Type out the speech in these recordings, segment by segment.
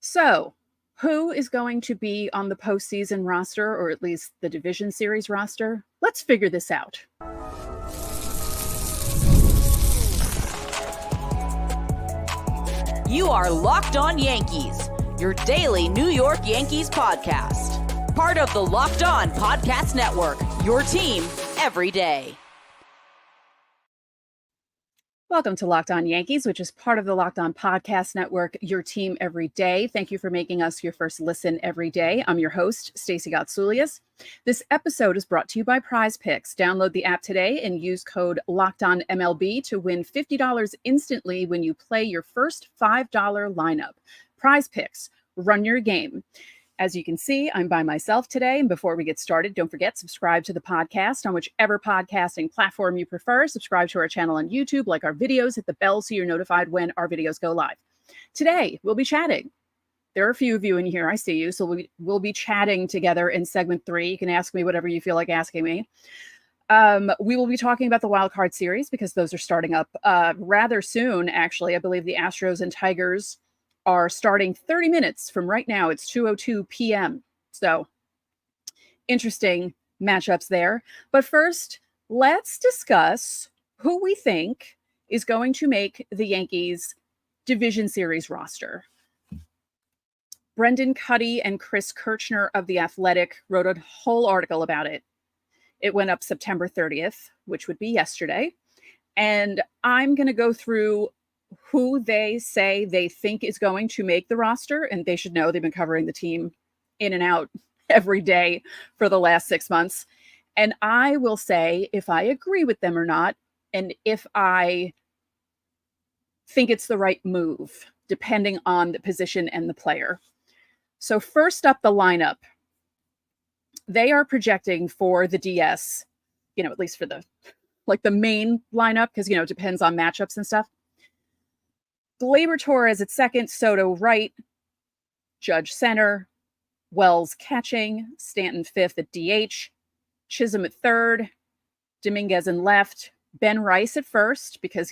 So, who is going to be on the postseason roster, or at least the division series roster? Let's figure this out. You are Locked On Yankees, your daily New York Yankees podcast. Part of the Locked On Podcast Network, your team every day. Welcome to Locked On Yankees, which is part of the Locked On Podcast Network, your team every day. Thank you for making us your first listen every day. I'm your host, Stacey Gotsoulias. This episode is brought to you by Prize Picks. Download the app today and use code LOCKEDONMLB to win $50 instantly when you play your first $5 lineup. Prize Picks, run your game. As you can see, I'm by myself today. And before we get started, don't forget, subscribe to the podcast on whichever podcasting platform you prefer. Subscribe to our channel on YouTube, like our videos, hit the bell so you're notified when our videos go live. Today, we'll be chatting. There are a few of you in here. I see you. So we'll be chatting together in segment 3. You can ask me whatever you feel like asking me. We will be talking about the wild card series because those are starting up rather soon, actually. I believe the Astros and Tigers are starting 30 minutes from right now. It's 2:02 p.m. So interesting matchups there. But first, let's discuss who we think is going to make the Yankees division series roster. Brendan Cuddy and Chris Kirchner of The Athletic wrote a whole article about it. It went up September 30th, which would be yesterday. And I'm going to go through who they say they think is going to make the roster. And they should know they've been covering the team in and out every day for the last 6 months. And I will say if I agree with them or not, and if I think it's the right move, depending on the position and the player. So first up, the lineup. They are projecting for the DS, at least for the main lineup, because, it depends on matchups and stuff. Gleyber Torres at second, Soto right, Judge center, Wells catching, Stanton fifth at DH, Chisholm at third, Dominguez in left, Ben Rice at first, because,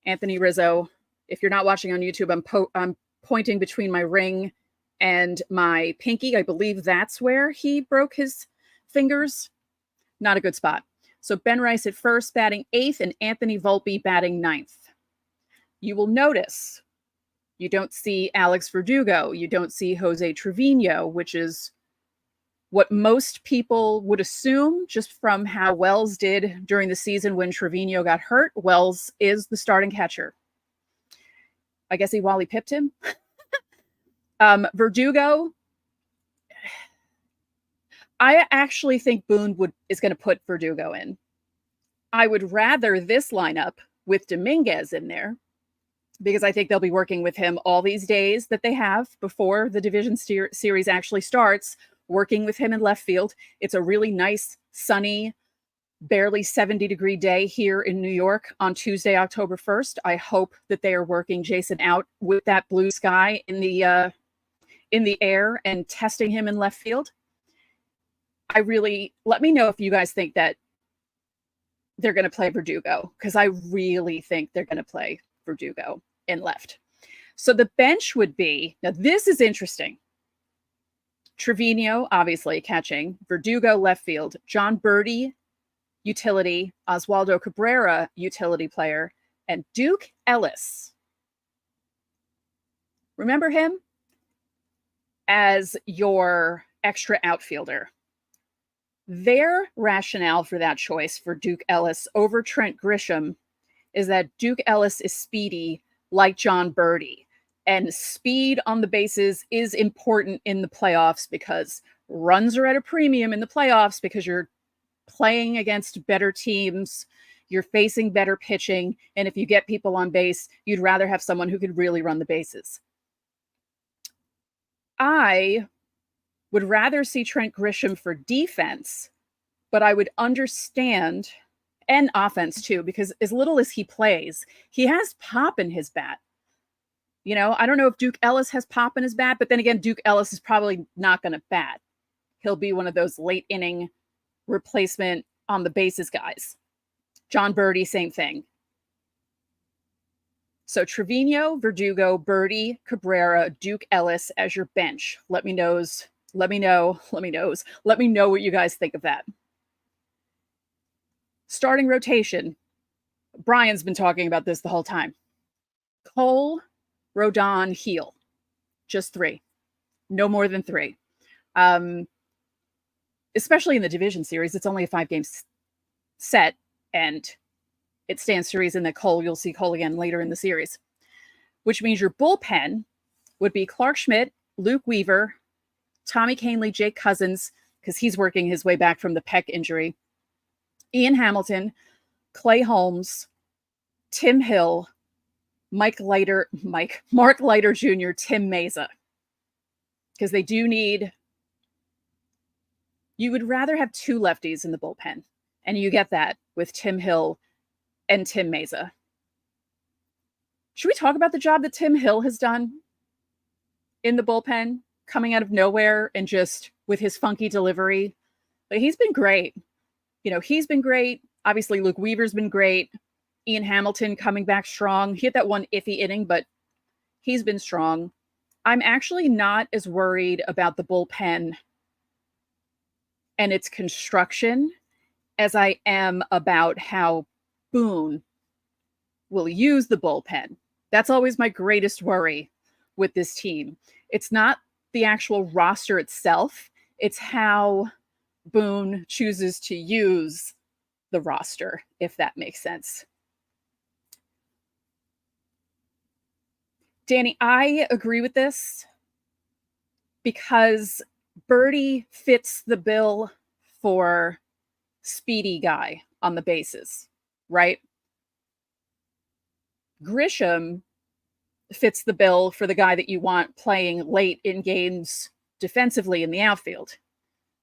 Anthony Rizzo, if you're not watching on YouTube, I'm pointing between my ring and my pinky. I believe that's where he broke his fingers. Not a good spot. So Ben Rice at first, batting 8th, and Anthony Volpe batting 9th. You will notice you don't see Alex Verdugo. You don't see Jose Trevino, which is what most people would assume just from how Wells did during the season when Trevino got hurt. Wells is the starting catcher. I guess he Wally pipped him. Verdugo, I actually think Boone is going to put Verdugo in. I would rather this lineup with Dominguez in there, because I think they'll be working with him all these days that they have before the division series actually starts, working with him in left field. It's a really nice, sunny, barely 70-degree day here in New York on Tuesday, October 1st. I hope that they are working Jason out with that blue sky in the air and testing him in left field. Let me know if you guys think that they're going to play Verdugo, because I really think they're going to play Verdugo in left. So the bench would be, now this is interesting. Trevino, obviously catching, Verdugo left field, John Birdie, utility, Oswaldo Cabrera, utility player, and Duke Ellis. Remember him as your extra outfielder. Their rationale for that choice for Duke Ellis over Trent Grisham is that Duke Ellis is speedy like John Birdie. And speed on the bases is important in the playoffs because runs are at a premium in the playoffs because you're playing against better teams, you're facing better pitching, and if you get people on base, you'd rather have someone who could really run the bases. I would rather see Trent Grisham for defense, but I would understand, and offense too, because as little as he plays, he has pop in his bat. I don't know if Duke Ellis has pop in his bat, but then again, Duke Ellis is probably not going to bat. He'll be one of those late inning replacement on the bases guys. John Birdie, same thing. So Trevino, Verdugo, Birdie, Cabrera, Duke Ellis as your bench. Let me know what you guys think of that. Starting rotation. Brian's been talking about this the whole time. Cole, Rodon, Heel. Just 3. No more than 3. Especially in the division series, it's only a 5-game set, and it stands to reason that you'll see Cole again later in the series, which means your bullpen would be Clark Schmidt, Luke Weaver, Tommy Kahnle, Jake Cousins, because he's working his way back from the pec injury, Ian Hamilton, Clay Holmes, Tim Hill, Mark Leiter Jr., Tim Mesa. Because they do need, you would rather have 2 lefties in the bullpen, and you get that with Tim Hill and Tim Mesa. Should we talk about the job that Tim Hill has done in the bullpen, coming out of nowhere and just with his funky delivery? But he's been great. He's been great. Obviously, Luke Weaver's been great. Ian Hamilton coming back strong. He had that one iffy inning, but he's been strong. I'm actually not as worried about the bullpen and its construction as I am about how Boone will use the bullpen. That's always my greatest worry with this team. It's not the actual roster itself. It's how Boone chooses to use the roster, if that makes sense. Danny, I agree with this because Birdie fits the bill for speedy guy on the bases, right? Grisham fits the bill for the guy that you want playing late in games defensively in the outfield. I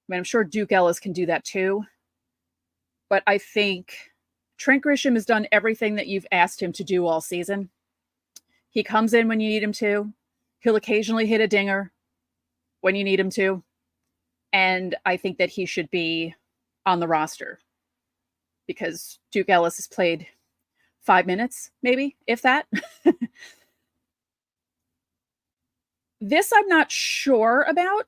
mean, I'm sure Duke Ellis can do that too. But I think Trent Grisham has done everything that you've asked him to do all season. He comes in when you need him to. He'll occasionally hit a dinger when you need him to. And I think that he should be on the roster because Duke Ellis has played 5 minutes, maybe, if that. This I'm not sure about.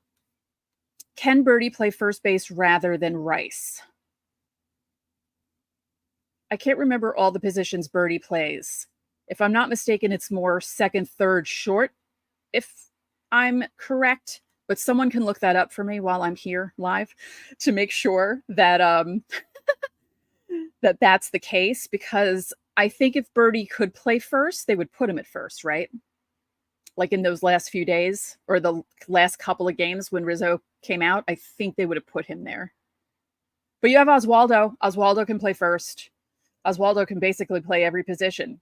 Can Birdie play first base rather than Rice? I can't remember all the positions Birdie plays. If I'm not mistaken, it's more second, third, short, if I'm correct. But someone can look that up for me while I'm here live to make sure that that's the case, because I think if Birdie could play first, they would put him at first, right? Like in those last few days or the last couple of games when Rizzo came out, I think they would have put him there. But you have Oswaldo. Oswaldo can play first. Oswaldo can basically play every position.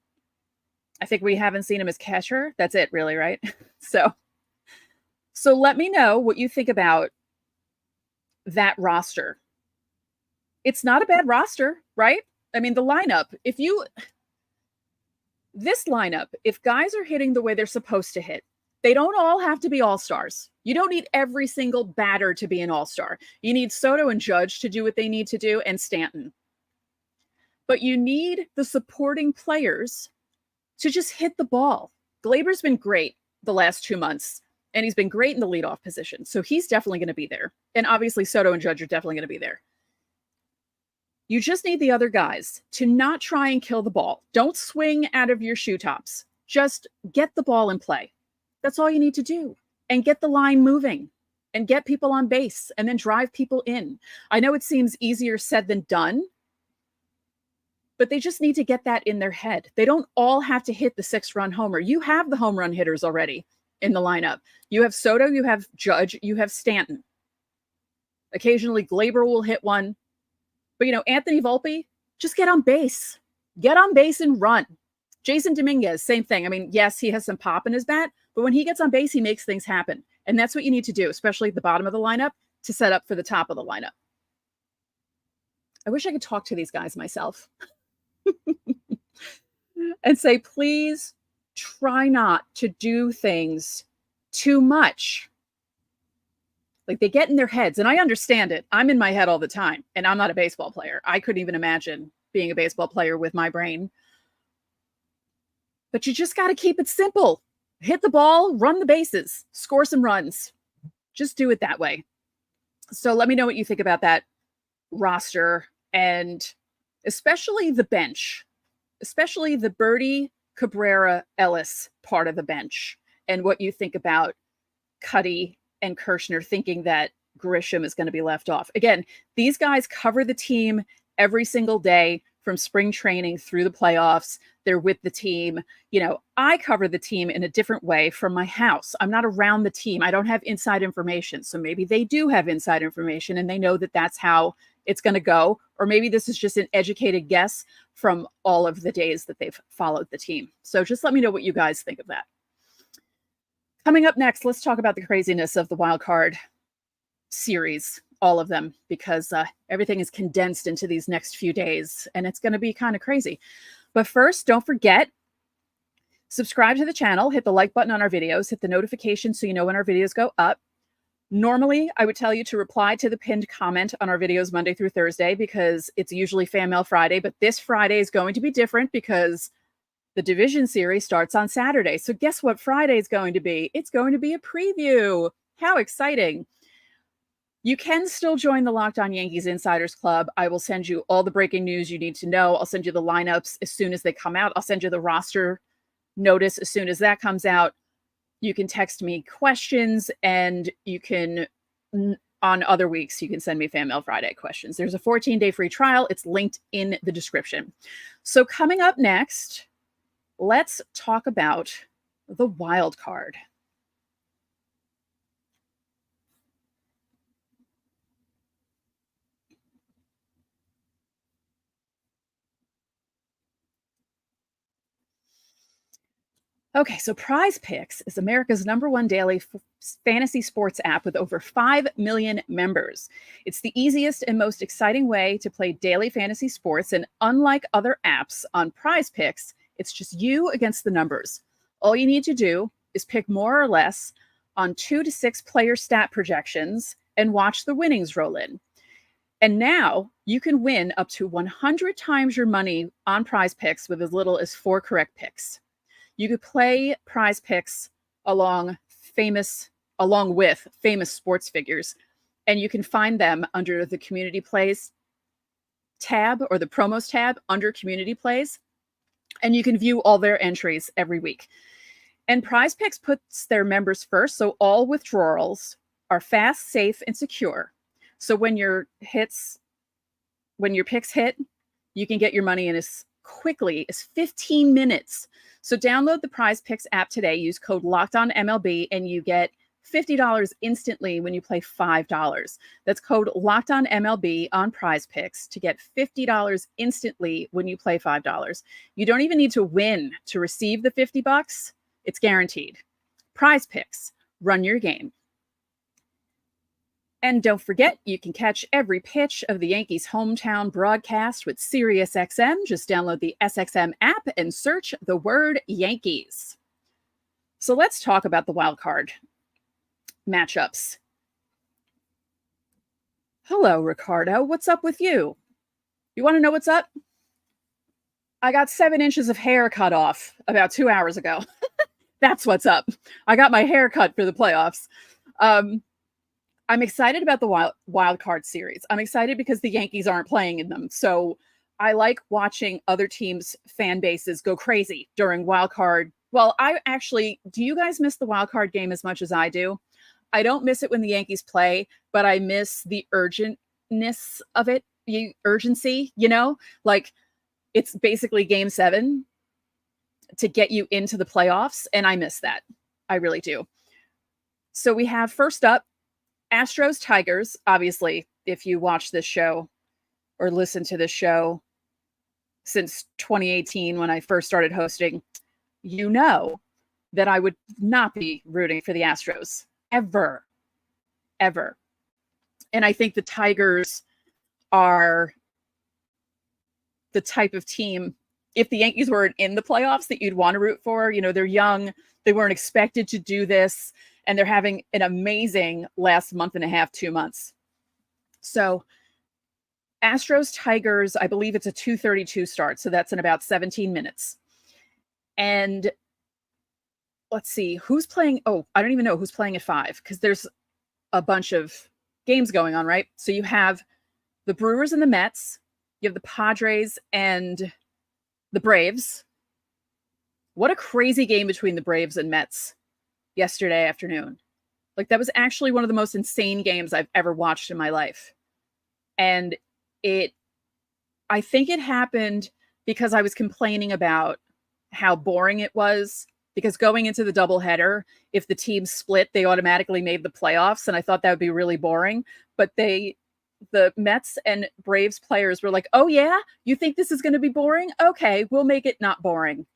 I think we haven't seen him as catcher. That's it, really, right? So let me know what you think about that roster. It's not a bad roster, right? I mean, the lineup, this lineup, if guys are hitting the way they're supposed to hit, they don't all have to be all-stars. You don't need every single batter to be an all-star. You need Soto and Judge to do what they need to do, and Stanton. But you need the supporting players to just hit the ball. Glaber's been great the last 2 months, and he's been great in the leadoff position. So he's definitely going to be there. And obviously Soto and Judge are definitely going to be there. You just need the other guys to not try and kill the ball. Don't swing out of your shoe tops. Just get the ball in play. That's all you need to do. And get the line moving and get people on base and then drive people in. I know it seems easier said than done, but they just need to get that in their head. They don't all have to hit the 6-run homer. You have the home run hitters already in the lineup. You have Soto, you have Judge, you have Stanton. Occasionally Glaber will hit one. But, Anthony Volpe, just get on base. Get on base and run. Jason Dominguez, same thing. I mean, yes, he has some pop in his bat, but when he gets on base, he makes things happen. And that's what you need to do, especially at the bottom of the lineup, to set up for the top of the lineup. I wish I could talk to these guys myself and say, please try not to do things too much. Like, they get in their heads, and I understand it. I'm in my head all the time, and I'm not a baseball player. I couldn't even imagine being a baseball player with my brain. But you just got to keep it simple. Hit the ball, run the bases, score some runs. Just do it that way. So let me know what you think about that roster, and especially the bench, especially the Birdie, Cabrera, Ellis part of the bench, and what you think about Cuddy and Kirshner thinking that Grisham is going to be left off. Again, these guys cover the team every single day from spring training through the playoffs. They're with the team. You know, I cover the team in a different way from my house. I'm not around the team. I don't have inside information. So maybe they do have inside information and they know that that's how it's going to go. Or maybe this is just an educated guess from all of the days that they've followed the team. So just let me know what you guys think of that. Coming up next, let's talk about the craziness of the wild card series, all of them, because everything is condensed into these next few days and it's going to be kind of crazy. But first, don't forget, subscribe to the channel, hit the like button on our videos, hit the notification so you know when our videos go up. Normally, I would tell you to reply to the pinned comment on our videos Monday through Thursday because it's usually Fan Mail Friday, but this Friday is going to be different because the division series starts on Saturday. So guess what Friday is going to be? It's going to be a preview. How exciting. You can still join the Locked On Yankees Insiders Club. I will send you all the breaking news you need to know. I'll send you the lineups as soon as they come out. I'll send you the roster notice as soon as that comes out. You can text me questions, and you can, on other weeks, you can send me Fan Mail Friday questions. There's a 14-day free trial. It's linked in the description. So coming up next, let's talk about the wild card. Okay, so Prize Picks is America's #1 daily fantasy sports app with over 5 million members. It's the easiest and most exciting way to play daily fantasy sports, and unlike other apps on Prize Picks, it's just you against the numbers. All you need to do is pick more or less on 2 to 6 player stat projections and watch the winnings roll in. And now you can win up to 100 times your money on Prize Picks with as little as 4 correct picks. You could play Prize Picks along with famous sports figures, and you can find them under the Community Plays tab or the Promos tab under Community Plays, and you can view all their entries every week. And Prize Picks puts their members first, so all withdrawals are fast, safe, and secure. So when your picks hit, you can get your money in as quickly as 15 minutes. So download the Prize Picks app today. Use code LOCKEDONMLB and you get $50 instantly when you play $5. That's code LOCKEDONMLB on Prize Picks to get $50 instantly when you play $5. You don't even need to win to receive the $50. It's guaranteed. Prize Picks, run your game. And don't forget, you can catch every pitch of the Yankees' hometown broadcast with SiriusXM. Just download the SXM app and search the word Yankees. So let's talk about the wild card matchups. Hello, Ricardo. What's up with you? You want to know what's up? I got 7 inches of hair cut off about 2 hours ago. That's what's up. I got my hair cut for the playoffs. I'm excited about the wild card series. I'm excited because the Yankees aren't playing in them. So I like watching other teams' fan bases go crazy during wild card. Well, do you guys miss the wild card game as much as I do? I don't miss it when the Yankees play, but I miss the urgentness of it, urgency, like it's basically game 7 to get you into the playoffs. And I miss that. I really do. So we have first up, Astros Tigers. Obviously, if you watch this show or listen to this show since 2018 when I first started hosting, you know that I would not be rooting for the Astros ever. And I think the Tigers are the type of team, if the Yankees weren't in the playoffs, that you'd want to root for. They're young. They weren't expected to do this. And they're having an amazing last month and a half, 2 months. So Astros Tigers, I believe it's a 2:32 start. So that's in about 17 minutes. And let's see who's playing. Oh, I don't even know who's playing at 5 because there's a bunch of games going on, right? So you have the Brewers and the Mets, you have the Padres and the Braves. What a crazy game between the Braves and Mets yesterday afternoon. Like, that was actually one of the most insane games I've ever watched in my life. And I think it happened because I was complaining about how boring it was, because going into the doubleheader, if the teams split, they automatically made the playoffs. And I thought that would be really boring. But the Mets and Braves players were like, oh, yeah, you think this is going to be boring? Okay, we'll make it not boring.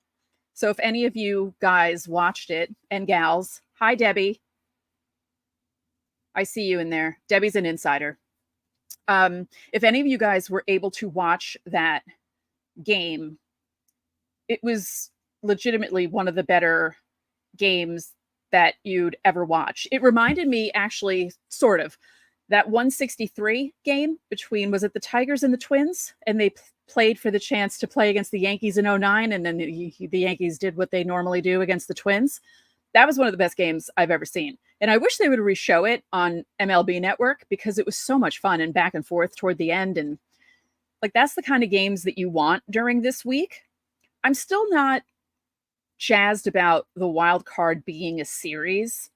So if any of you guys watched it, and gals, hi, Debbie. I see you in there. Debbie's an insider. If any of you guys were able to watch that game, it was legitimately one of the better games that you'd ever watch. It reminded me, actually, sort of, that 163 game between, was it the Tigers and the Twins? And they played for the chance to play against the Yankees in 2009, and then the Yankees did what they normally do against the Twins. That was one of the best games I've ever seen. And I wish they would re-show it on MLB Network because it was so much fun and back and forth toward the end. And like, that's the kind of games that you want during this week. I'm still not jazzed about the wild card being a series.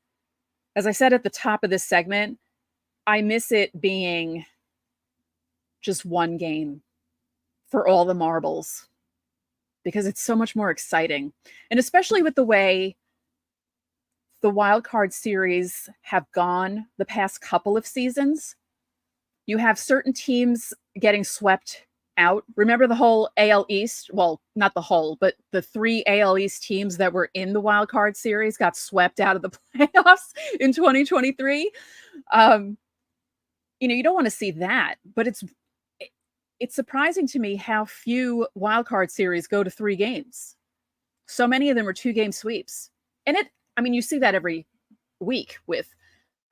As I said at the top of this segment, I miss it being just one game for all the marbles because it's so much more exciting. And especially with the way the wild card series have gone the past couple of seasons, you have certain teams getting swept out. Remember the whole AL East? Well, not the whole, but the 3 AL East teams that were in the wild card series got swept out of the playoffs in 2023. You don't want to see that, but it's surprising to me how few wild card series go to 3 games. So many of them are 2-game sweeps. And you see that every week with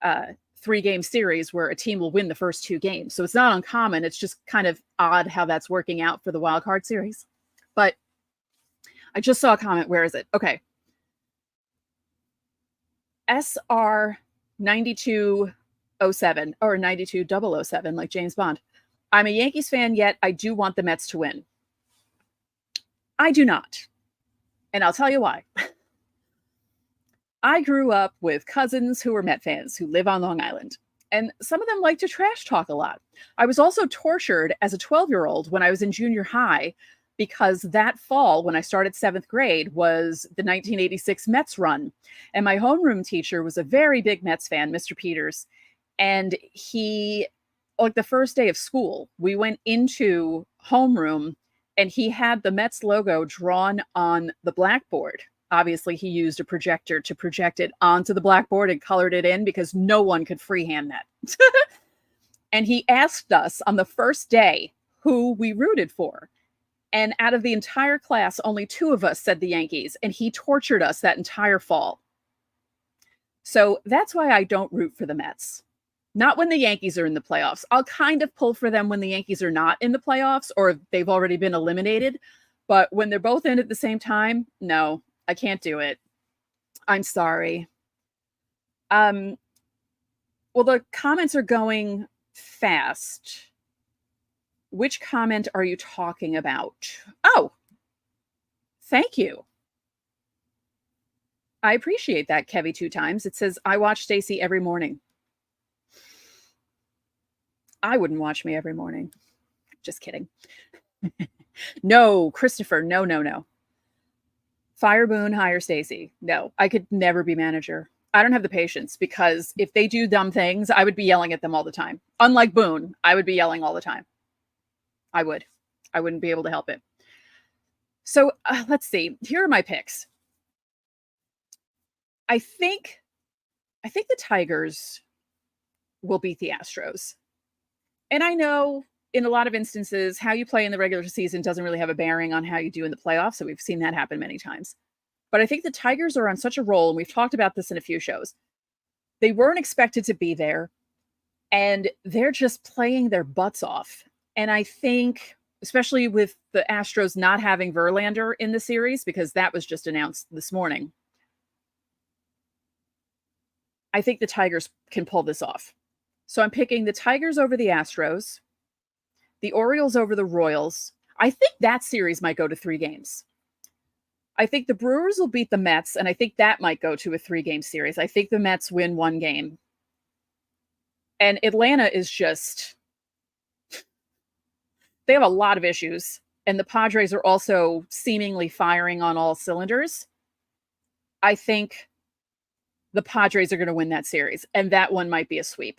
3-game series where a team will win the first 2 games. So it's not uncommon. It's just kind of odd how that's working out for the wild card series. But I just saw a comment. Where is it? Okay. SR 9207 or 92007, like James Bond. I'm a Yankees fan, yet I do want the Mets to win. I do not. And I'll tell you why. I grew up with cousins who were Met fans who live on Long Island, and some of them like to trash talk a lot. I was also tortured as a 12-year-old when I was in junior high because that fall, when I started 7th grade, was the 1986 Mets run. And my homeroom teacher was a very big Mets fan, Mr. Peters. And he, like the first day of school, we went into homeroom and he had the Mets logo drawn on the blackboard. Obviously, he used a projector to project it onto the blackboard and colored it in because no one could freehand that. And he asked us on the first day who we rooted for. And out of the entire class, only 2 of us said the Yankees. And he tortured us that entire fall. So that's why I don't root for the Mets. Not when the Yankees are in the playoffs. I'll kind of pull for them when the Yankees are not in the playoffs or they've already been eliminated. But when they're both in at the same time, no. I can't do it. I'm sorry. Well, the comments are going fast. Which comment are you talking about? Oh, thank you. I appreciate that, Kevy 2 times. It says, I watch Stacy every morning. I wouldn't watch me every morning. Just kidding. No, Christopher, no. Fire Boone, hire Stacy. No, I could never be manager. I don't have the patience because if they do dumb things, I would be yelling at them all the time. Unlike Boone, I would be yelling all the time. I wouldn't be able to help it. So let's see. Here are my picks. I think the Tigers will beat the Astros. And I know in a lot of instances, how you play in the regular season doesn't really have a bearing on how you do in the playoffs. So we've seen that happen many times. But I think the Tigers are on such a roll, and we've talked about this in a few shows. They weren't expected to be there, and they're just playing their butts off. And I think especially with the Astros not having Verlander in the series, because that was just announced this morning. I think the Tigers can pull this off. So I'm picking the Tigers over the Astros, the Orioles over the Royals. I think that series might go to 3 games. I think the Brewers will beat the Mets, and I think that might go to a 3-game series. I think the Mets win 1 game. And Atlanta is just, they have a lot of issues. And the Padres are also seemingly firing on all cylinders. I think the Padres are going to win that series, and that one might be a sweep.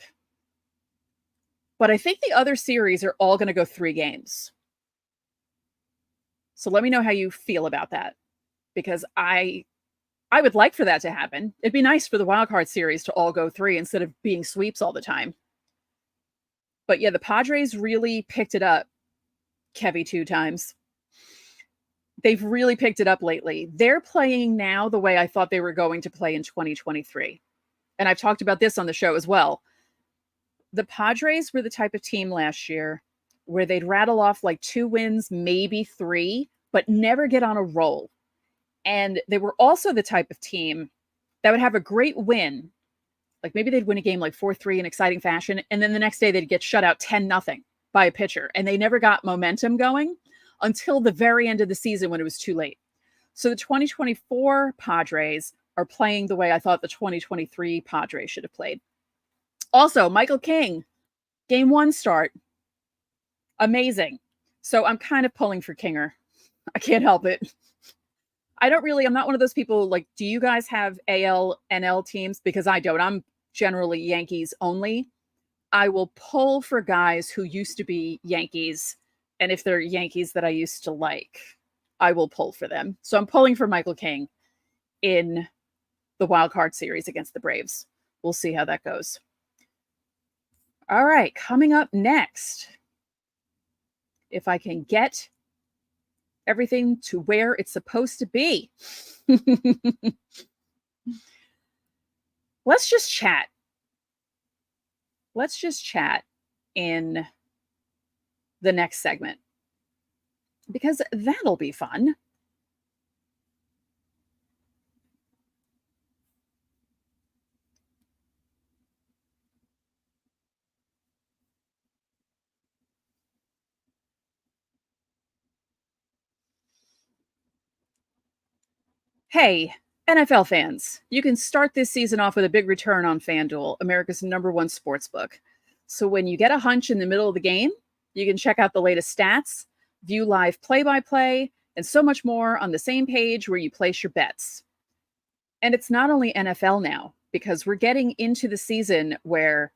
But I think the other series are all going to go 3 games. So let me know how you feel about that, because I would like for that to happen. It'd be nice for the wild card series to all go 3 instead of being sweeps all the time. But yeah, the Padres really picked it up, Kevy 2 times. They've really picked it up lately. They're playing now the way I thought they were going to play in 2023. And I've talked about this on the show as well. The Padres were the type of team last year where they'd rattle off like 2 wins, maybe 3, but never get on a roll. And they were also the type of team that would have a great win. Like maybe they'd win a game like 4-3 in exciting fashion, and then the next day they'd get shut out 10-0 by a pitcher. And they never got momentum going until the very end of the season when it was too late. So the 2024 Padres are playing the way I thought the 2023 Padres should have played. Also, Michael King, game 1 start. Amazing. So I'm kind of pulling for Kinger. I can't help it. I'm not one of those people like, do you guys have AL, NL teams? Because I don't. I'm generally Yankees only. I will pull for guys who used to be Yankees. And if they're Yankees that I used to like, I will pull for them. So I'm pulling for Michael King in the wild card series against the Braves. We'll see how that goes. All right, coming up next, if I can get everything to where it's supposed to be. Let's just chat. Let's just chat in the next segment, because that'll be fun. Hey, NFL fans, you can start this season off with a big return on FanDuel, America's #1 sportsbook. So when you get a hunch in the middle of the game, you can check out the latest stats, view live play-by-play, and so much more on the same page where you place your bets. And it's not only NFL now, because we're getting into the season where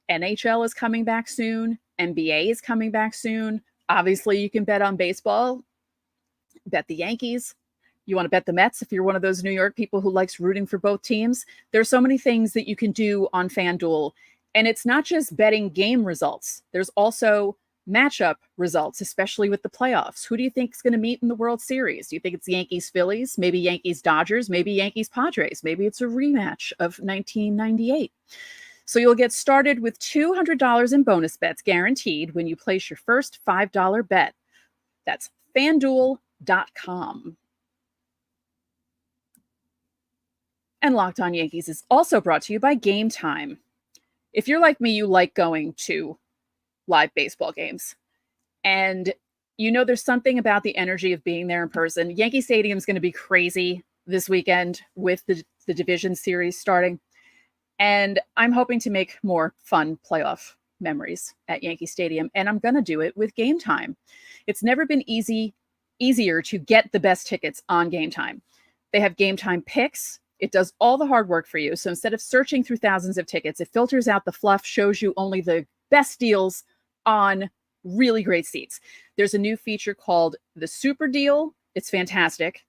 NHL is coming back soon, NBA is coming back soon. Obviously, you can bet on baseball, bet the Yankees. You want to bet the Mets if you're one of those New York people who likes rooting for both teams. There's so many things that you can do on FanDuel. And it's not just betting game results. There's also matchup results, especially with the playoffs. Who do you think is going to meet in the World Series? Do you think it's Yankees-Phillies, maybe Yankees-Dodgers, maybe Yankees-Padres? Maybe it's a rematch of 1998. So you'll get started with $200 in bonus bets guaranteed when you place your first $5 bet. That's FanDuel.com. And Locked On Yankees is also brought to you by Game Time. If you're like me, you like going to live baseball games. And you know there's something about the energy of being there in person. Yankee Stadium is going to be crazy this weekend with the division series starting. And I'm hoping to make more fun playoff memories at Yankee Stadium. And I'm going to do it with Game Time. It's never been easier to get the best tickets on Game Time. They have Game Time picks. It does all the hard work for you. So instead of searching through thousands of tickets, it filters out the fluff, shows you only the best deals on really great seats. There's a new feature called the Super Deal. It's fantastic.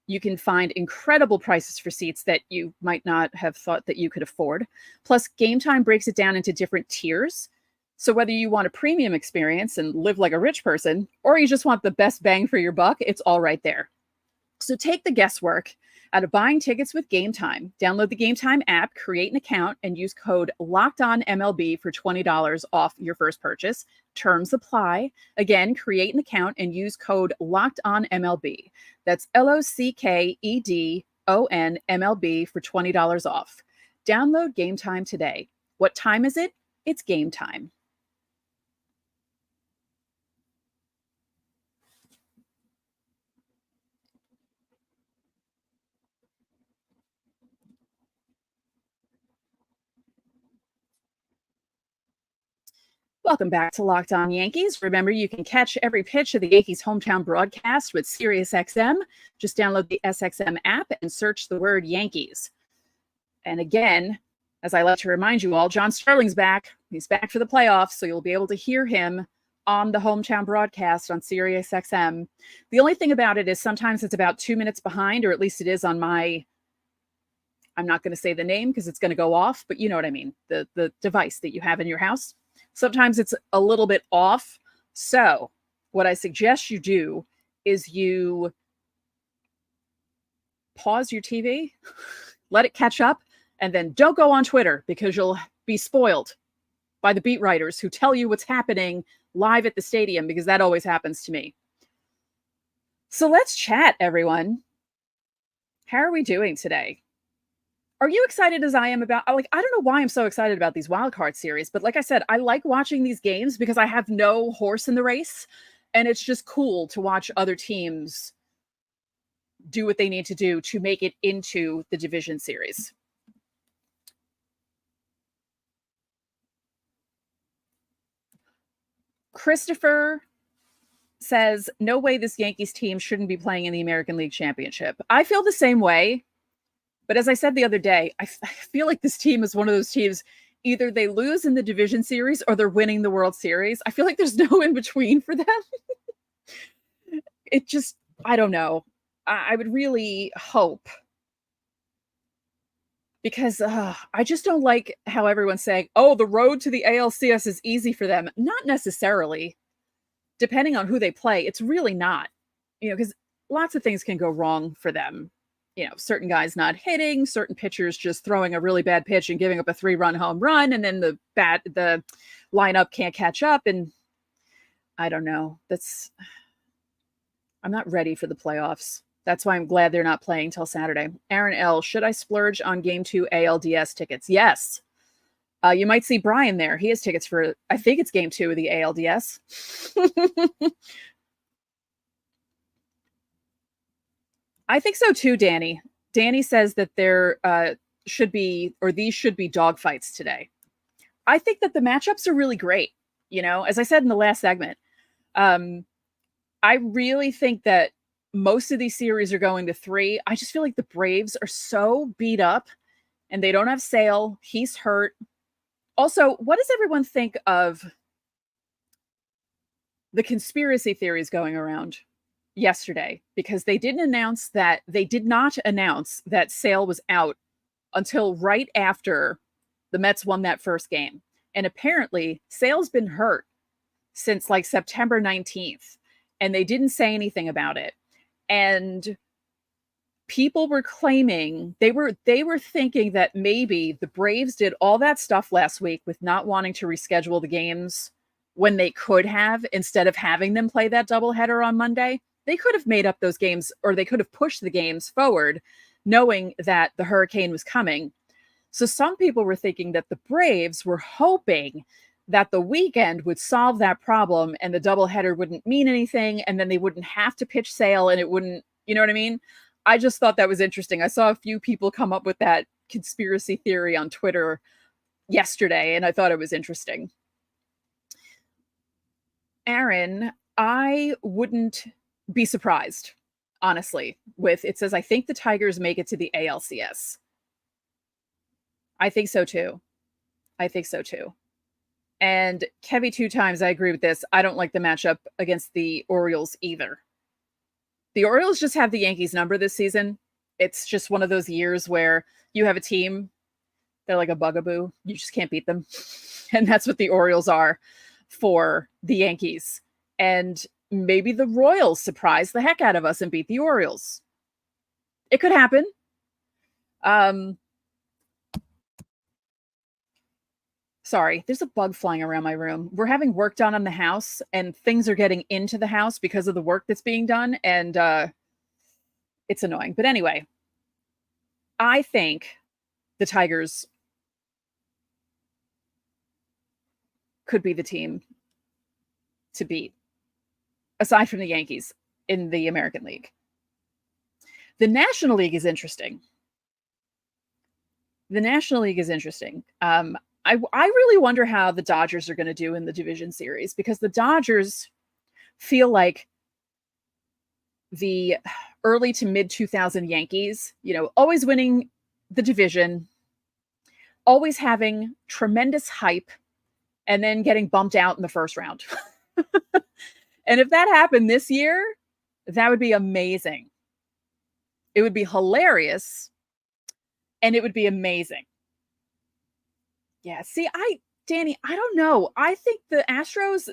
You can find incredible prices for seats that you might not have thought that you could afford. Plus, Game Time breaks it down into different tiers. So whether you want a premium experience and live like a rich person, or you just want the best bang for your buck, it's all right there. So take the guesswork Out of buying tickets with Game Time. Download the Game Time app, create an account, and use code LOCKEDONMLB for $20 off your first purchase. Terms apply. Again, create an account and use code LOCKEDONMLB. That's LOCKEDONMLB for $20 off. Download Game Time today. What time is it? It's game time. Welcome back to Locked On Yankees. Remember, you can catch every pitch of the Yankees hometown broadcast with SiriusXM. Just download the SXM app and search the word Yankees. And again, as I like to remind you all, John Sterling's back. He's back for the playoffs, so you'll be able to hear him on the hometown broadcast on SiriusXM. The only thing about it is sometimes it's about 2 minutes behind, or at least it is on my, I'm not going to say the name because it's going to go off, but you know what I mean, the device that you have in your house. Sometimes it's a little bit off. So what I suggest you do is you pause your TV, let it catch up, and then don't go on Twitter because you'll be spoiled by the beat writers who tell you what's happening live at the stadium, because that always happens to me. So let's chat, everyone. How are we doing today? Are you excited as I am about, I don't know why I'm so excited about these wildcard series, but like I said, I like watching these games because I have no horse in the race, and it's just cool to watch other teams do what they need to do to make it into the division series. Christopher says, no way this Yankees team shouldn't be playing in the American League Championship. I feel the same way. But as I said the other day, I feel like this team is one of those teams, either they lose in the division series or they're winning the World Series. I feel like there's no in between for them. It just, I don't know. I would really hope, because I just don't like how everyone's saying, oh, the road to the ALCS is easy for them. Not necessarily. Depending on who they play, it's really not. Because lots of things can go wrong for them. Certain guys not hitting, certain pitchers just throwing a really bad pitch and giving up a 3-run home run, and then the lineup can't catch up. And I don't know. I'm not ready for the playoffs. That's why I'm glad they're not playing till Saturday. Aaron L., should I splurge on Game 2 ALDS tickets? Yes. You might see Brian there. He has tickets for, I think it's Game 2 of the ALDS. I think so too, Danny. Danny says that there should be, or these should be, dogfights today. I think that the matchups are really great. As I said in the last segment, I really think that most of these series are going to 3. I just feel like the Braves are so beat up and they don't have Sale. He's hurt. Also, what does everyone think of the conspiracy theories going around yesterday? Because they did not announce that Sale was out until right after the Mets won that first game. And apparently Sale's been hurt since like September 19th, and they didn't say anything about it. And people were claiming, they were thinking that maybe the Braves did all that stuff last week with not wanting to reschedule the games when they could have, instead of having them play that doubleheader on Monday. They could have made up those games, or they could have pushed the games forward knowing that the hurricane was coming. So some people were thinking that the Braves were hoping that the weekend would solve that problem and the doubleheader wouldn't mean anything, and then they wouldn't have to pitch Sale, and it wouldn't, you know what I mean? I just thought that was interesting. I saw a few people come up with that conspiracy theory on Twitter yesterday, and I thought it was interesting. Aaron, I wouldn't be surprised, honestly, with, it says, I think the Tigers make it to the ALCS. I think so too. And Kevy 2 times, I agree with this. I don't like the matchup against the Orioles either. The Orioles just have the Yankees number this season. It's just one of those years where you have a team, they're like a bugaboo. You just can't beat them. And that's what the Orioles are for the Yankees. And maybe the Royals surprise the heck out of us and beat the Orioles. It could happen. Um, Sorry, there's a bug flying around my room. We're having work done on the house, and things are getting into the house because of the work that's being done, and it's annoying. But anyway, I think the Tigers could be the team to beat, aside from the Yankees in the American League. The National League is interesting. I really wonder how the Dodgers are going to do in the division series, because the Dodgers feel like the early to mid 2000 Yankees, always winning the division, always having tremendous hype, and then getting bumped out in the first round. And if that happened this year, that would be amazing. It would be hilarious, and it would be amazing. Yeah, see, Danny, I don't know. I think the Astros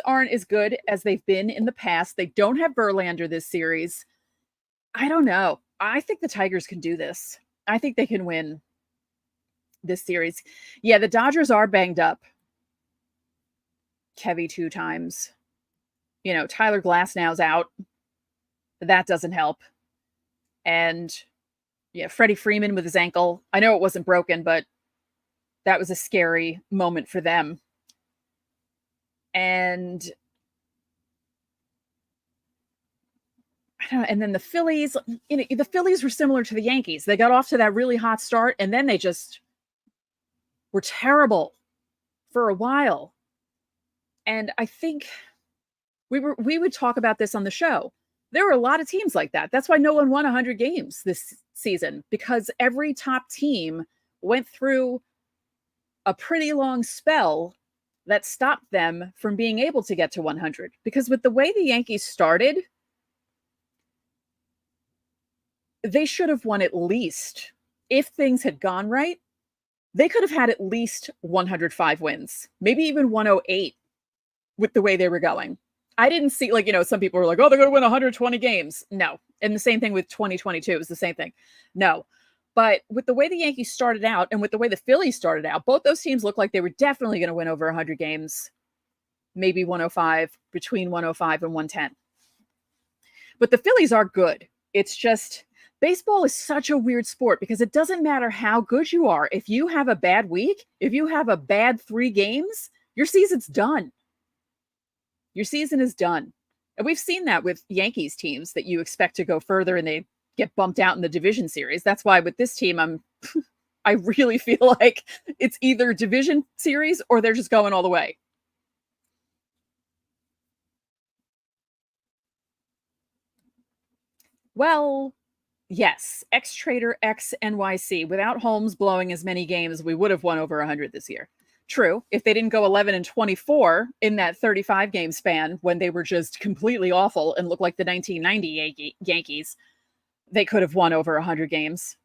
aren't as good as they've been in the past. They don't have Verlander this series. I don't know. I think the Tigers can do this. I think they can win this series. Yeah, the Dodgers are banged up. Kevy 2 times. Tyler Glasnow's out. That doesn't help. And yeah, Freddie Freeman with his ankle. I know it wasn't broken, but that was a scary moment for them. And I don't know. And then the Phillies, the Phillies were similar to the Yankees. They got off to that really hot start, and then they just were terrible for a while. And I think we would talk about this on the show. There were a lot of teams like that. That's why no one won 100 games this season, because every top team went through a pretty long spell that stopped them from being able to get to 100. Because with the way the Yankees started, they should have won at least, if things had gone right, they could have had at least 105 wins, maybe even 108 with the way they were going. I didn't see, some people were like, oh, they're going to win 120 games. No. And the same thing with 2022. It was the same thing. No. But with the way the Yankees started out and with the way the Phillies started out, both those teams looked like they were definitely going to win over 100 games, maybe 105, between 105 and 110. But the Phillies are good. It's just, baseball is such a weird sport, because it doesn't matter how good you are. If you have a bad week, if you have a bad 3 games, your season's done. Your season is done. And we've seen that with Yankees teams that you expect to go further and they get bumped out in the division series. That's why with this team, I really feel like it's either division series or they're just going all the way. Well, yes, X-Trader X NYC. Without Holmes blowing as many games, we would have won over 100 this year. True. If they didn't go 11-24 in that 35 game span when they were just completely awful and looked like the 1990 Yankees, they could have won over 100 games.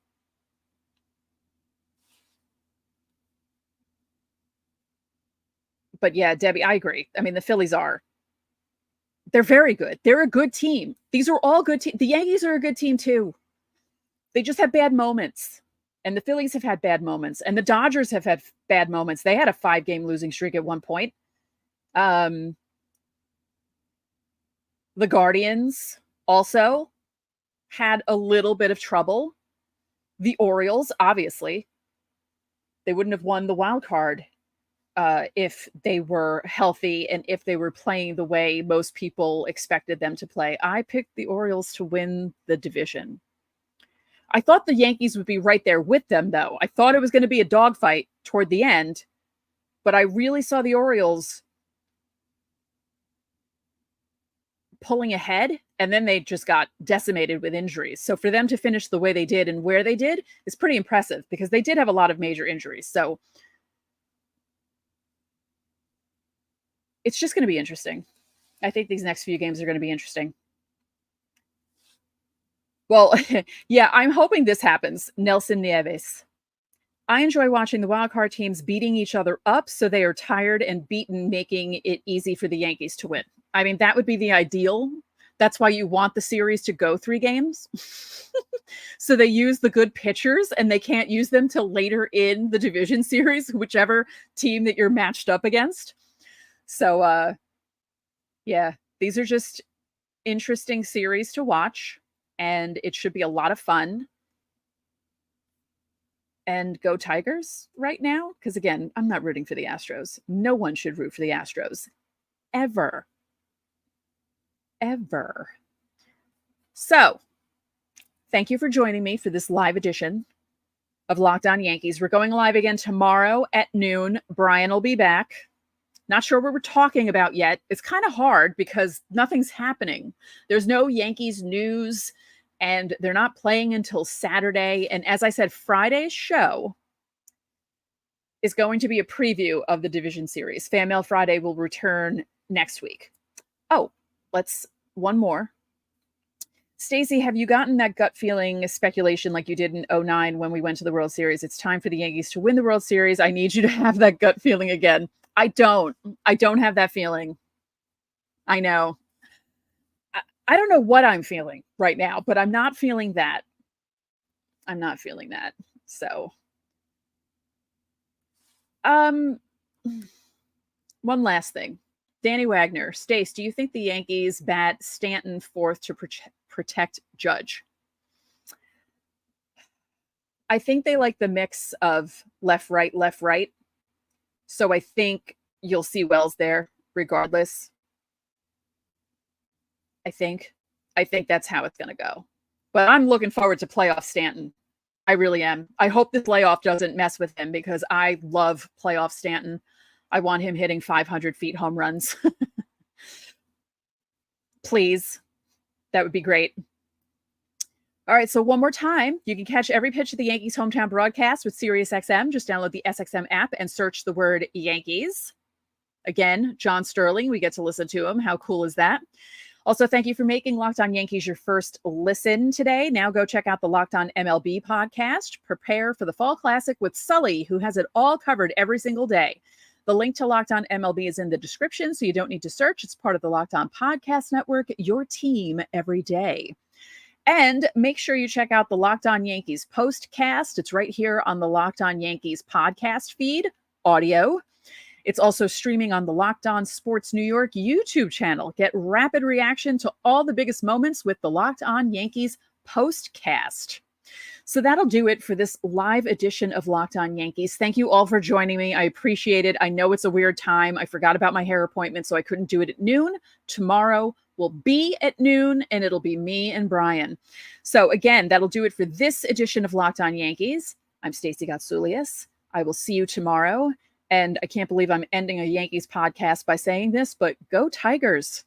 But yeah, Debbie, I agree. I mean, the Phillies they're very good. They're a good team. These are all good teams. The Yankees are a good team too. They just have bad moments. And the Phillies have had bad moments. And the Dodgers have had bad moments. They had a 5-game losing streak at one point. The Guardians also had a little bit of trouble. The Orioles, obviously, they wouldn't have won the wild card if they were healthy and if they were playing the way most people expected them to play. I picked the Orioles to win the division. I thought the Yankees would be right there with them, though. I thought it was going to be a dogfight toward the end, but I really saw the Orioles pulling ahead, and then they just got decimated with injuries. So for them to finish the way they did and where they did is pretty impressive, because they did have a lot of major injuries. So it's just going to be interesting. I think these next few games are going to be interesting. Well, yeah, I'm hoping this happens. Nelson Nieves. I enjoy watching the wildcard teams beating each other up so they are tired and beaten, making it easy for the Yankees to win. I mean, that would be the ideal. That's why you want the series to go 3 games. So they use the good pitchers and they can't use them till later in the division series, whichever team that you're matched up against. So, yeah, these are just interesting series to watch, and it should be a lot of fun. And go Tigers right now, because again, I'm not rooting for the Astros. No one should root for the Astros ever. Ever. So, thank you for joining me for this live edition of Locked On Yankees. We're going live again tomorrow at noon. Brian will be back. Not sure what we're talking about yet. It's kind of hard because nothing's happening. There's no Yankees news, and they're not playing until Saturday. And as I said, Friday's show is going to be a preview of the division series. Fan Mail Friday will return next week. Oh, one more. Stacey, have you gotten that gut feeling speculation like you did in 2009 when we went to the World Series? It's time for the Yankees to win the World Series. I need you to have that gut feeling again. I don't have that feeling. I know. I don't know what I'm feeling right now, but I'm not feeling that. I'm not feeling that. So, one last thing. Danny Wagner, Stace, do you think the Yankees bat Stanton fourth to protect Judge? I think they like the mix of left, right. So I think you'll see Wells there regardless. I think that's how it's going to go. But I'm looking forward to playoff Stanton. I really am. I hope this layoff doesn't mess with him because I love playoff Stanton. I want him hitting 500 feet home runs. Please. That would be great. All right, so one more time, you can catch every pitch of the Yankees hometown broadcast with SiriusXM. Just download the SXM app and search the word Yankees. Again, John Sterling, we get to listen to him. How cool is that? Also, thank you for making Locked On Yankees your first listen today. Now go check out the Locked On MLB podcast. Prepare for the Fall Classic with Sully, who has it all covered every single day. The link to Locked On MLB is in the description, so you don't need to search. It's part of the Locked On Podcast Network, your team every day. And make sure you check out the Locked On Yankees postcast. It's right here on the Locked On Yankees podcast feed, audio. It's also streaming on the Locked On Sports New York YouTube channel. Get rapid reaction to all the biggest moments with the Locked On Yankees postcast. So that'll do it for this live edition of Locked On Yankees. Thank you all for joining me. I appreciate it. I know it's a weird time. I forgot about my hair appointment, so I couldn't do it at noon. Tomorrow will be at noon, and it'll be me and Brian. So again, that'll do it for this edition of Locked On Yankees. I'm Stacey Gotsoulias. I will see you tomorrow. And I can't believe I'm ending a Yankees podcast by saying this, but go Tigers.